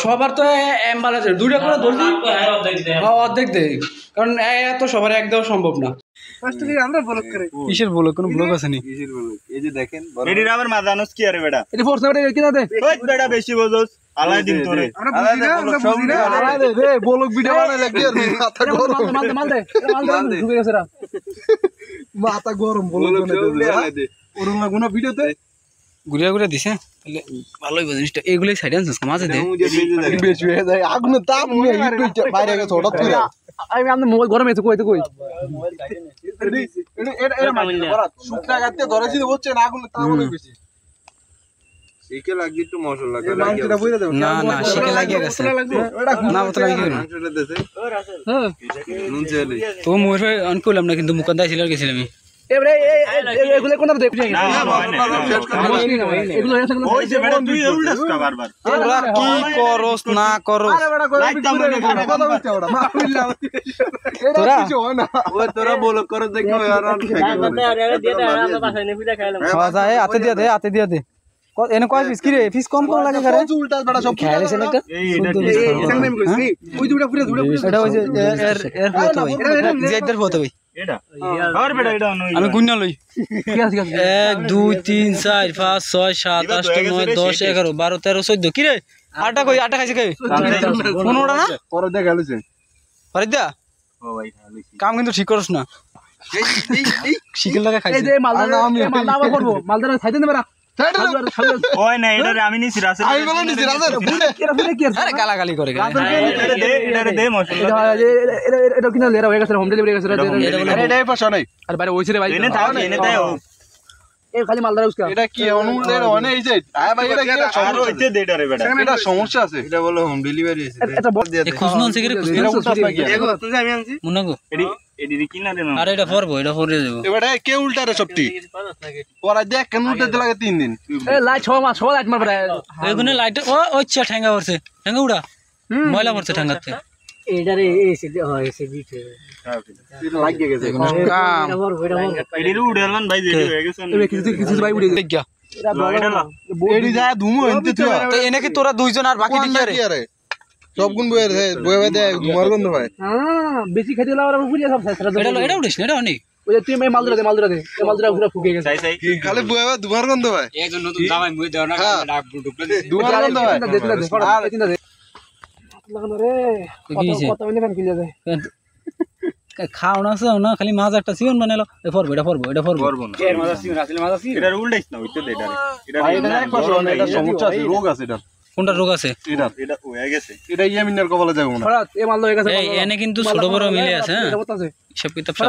সবার তো এমবালান্স দুইটা করে ধরছি অর্ধেক দেয় কারণ এত সবার এক দেওয়া সম্ভব না। কিসের ব্লক কোন ব্লক আছে নি? এই যে দেখেন এডির আবার মাজানোস কি আরে বেটা এটা ফোর্স নাম্বার কিনা দে ওই বেটা বেশি বুঝোস আলাই দিন তোরে আমরা বুঝি না আলাই দে রে ব্লক ভিডিও বানাই লাগি আর মাথা গরম মাল দে ঢুকে গেছে রা মাথা গরম ব্লক বানাই দে ওরম না কোনো ভিডিওতে ঘুরিয়া ঘুরিয়া দিছে তাহলে ভালোই জিনিসটা এগুলাই সাইড আনছস মাঝে দে বেশি হয়ে যায় আগুনে তাপ নিয়ে হিট বাইরে গেছে হঠাৎ করে আমি আমাদের মোবাইল গরম হয়েছে কই তো কই এটা শুকনা গাতে ধরেছি হচ্ছে না আগুনে তাপ অনেক বেশি শিকে লাগি একটু মশলা লাগা মাংসটা বইরা দাও না না শিকে লাগিয়ে গেছে না বোতল লাগিয়ে না মাংসটা দেছে হ্যাঁ নুন চলে তো মোর অন করলাম না কিন্তু মুকান দাইছিল আর গেছিলাম আমি এবারে এগুলো কোন দেখ না এগুলো ওই যে বেটা তুই উল্টাস কা বারবার তোরা কি করস না করস লাইট দাও না কথা বলতে ওরা মা বিল্লা তোরা কিছু হয় না ওই তোরা বল করে দেখো यार আরে দিয়ে দে আমরা বাসায় নিয়ে পিঠা খাইলাম খাওয়া যায় হাতে দিয়ে দে এনে কয় পিস কি রে পিস কম কম লাগে করে উল্টাস বেটা সব খাইলেছেন একটা ওই দুটো পুরো এটা ওই যে এর ফটো ভাই জেডার ফটো ভাই এটা আর বেটা এটা আমি গুণনা লই ঠিক আছে 1 2 3 4 5 6 7 8 9 10 11 12 13 14 কি রে আটা কই আটা খাইছে কে কোনটা না পরে দেখা গেলছে পরে দা ও ভাই কাম কিন্তু ঠিক করছ না এই শিকেল লাগা খাইছে এই যে মালদা আবার করব মালদা খাইতে দেবে না ওই না এটা আমি নিছি রাসেল আমি বলে নিছি রাসেল বুড়ে কি আরে গালাগালি করে এটা দে মশলা এটা কিনা লেরা হয়ে গেছে হোম ডেলিভারি হয়ে গেছে এটা পয়সা নাই আরে বাইরে ওইছে রে ভাই এনে দাও এ খালি মালদার উস্কা এটা কি অনুলের অনে এই যে আয় ভাই এটা কি আর হইতে দে এটা রে বেটা এটা সমস্যা আছে এটা বলে হোম ডেলিভারি আছে এটা বল দিয়ে দে খুশনন থেকে খুশনন উল্টাস লাগি এগো তুই আমি আনছি মুনাগো এডি কিনা দে না আরে এটা ফরবো এটা ফরে দেব এবারে কে উল্টা রে সবটি পরে দেখ কেন উল্টাতে লাগে 3 দিন এ লাইট 6 মাস 6 লাইট মারবে এগুনে লাইট ও ওচ্ছা ঠ্যাঙ্গা পড়ছে ঠ্যাঙ্গা উড়া ময়লা পড়ছে ঠ্যাঙ্গাতে এটারে এসে হয় এসে দিতে লাগিয়ে গেছে কাম এডি উড়ালন ভাই রেডি হয়ে গেছে কিছু ভাই উড়ে গেছে এডি যায় ধুমো এনতে তুই তো এনে কি তোরা দুইজন আর বাকি দিকে রে সব গুণ বয়ে দে ধুমার গন্ধ ভাই হ্যাঁ বেশি খেতে লাও আর পুরিয়া সব ছেড়ে এটা উড়িস না এটা অনেক ওই যে তুই মালদরা দে এই মালদরা পুরো ফুকে গেছে খালি বয়ে ধুমার গন্ধ ভাই একজন নতুন জামাই মুই দাও না ডাক ঢুকলে ধুমার গন্ধ ভাই দেখলা দে আর তিনটা দে লাগানো রে কত মিনিট ফ্যান কিলে দে খাও না সো না খালি মাছ একটা সিওন বানালো এটা ফরবো না এর মাছ সিওন আসলে মাছ সিওন এটা উল্টাইছ না হইতে দে এটা এক পাশে এটা সমস্যা আছে রোগ আছে এটা কোনটা রোগ আছে এটা হয়ে গেছে এটা ইয়ামিনের কপালে যাবে না ফরাত এ মাল হয়ে গেছে এই এনে কিন্তু ছোট বড় মিলে আছে হ্যাঁ হিসাব কিতাব সব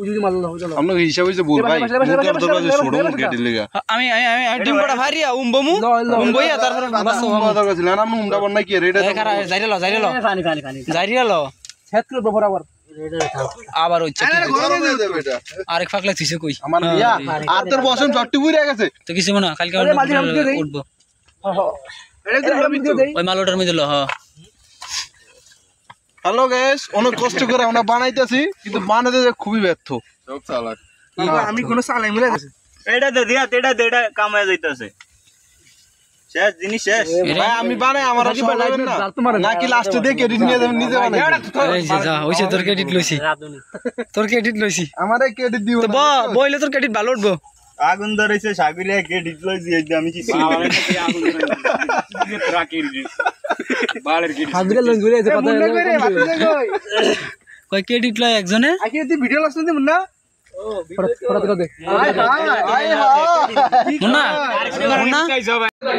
উজুজি মাল দাও চলো আমরা হিসাব হইছে বল ভাই মুখের দরজা ছোট মুখে দিলেগা আমি ডিম কটা ভারিয়া উম্বইয়া তারপর বাস দরজা ছিল না আমি উমডা বন্নাই কি রে এটা জাইরিয়া ল ক্ষেত্র বরাবর আবার হচ্ছে আরেক ফাকলা থিসে কই আমার বিয়া আর তোর বসন চট্টি পুরে গেছে তো কিছু না কালকে উঠবো ওই মালটার মধ্যে ল হ্যালো গাইস অনেক কষ্ট করে আমরা বানাইতেছি কিন্তু বানাতে খুবই ব্যর্থ সব চালাক আমি কোন চালাই মিলে গেছে এটা দে দিয়া এটা কাম হয়ে যাইতাছে শেষ জিনিস শেষ ভাই আমি বানাই আমার কি বানাইবেন না নাকি লাস্টে দেখে এডিট নিয়ে যাবেন নিজে বানাই এই যে যা হইছে তোর ক্রেডিট লইছি আমারে ক্রেডিট দিও তো বইলে তোর ক্রেডিট ভালো উঠবো আগুন ধরেছে সাগরিয়া ক্রেডিট লইছি এই যে আমি কি আগুন ধরেছে ট্রাকের বালের ক্রেডিট সাগরিয়া লই ঘুরে আছে কথা কই ক্রেডিট লয় একজনে আকি তুই ভিডিও লাস্ট দিন না পড়া দে মুন্না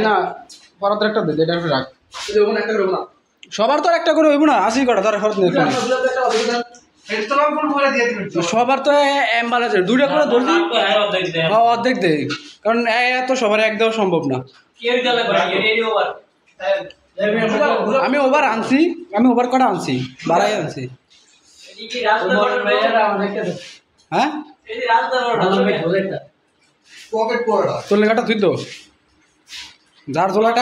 না পড়া একটা দে এটা রাখ একটা করব না সবার তো একটা করে হইব না 80 কটা ধর খরচ নেই সবার তো এমবালান্স দুইটা করে ধরছি অর্ধেক দে কারণ এত সবার এক দেওয়া সম্ভব না আমি ওভার আনছি কটা আনছি 12 আনছি হ্যাঁ তোর লেখাটা তুই তো যার তোলাটা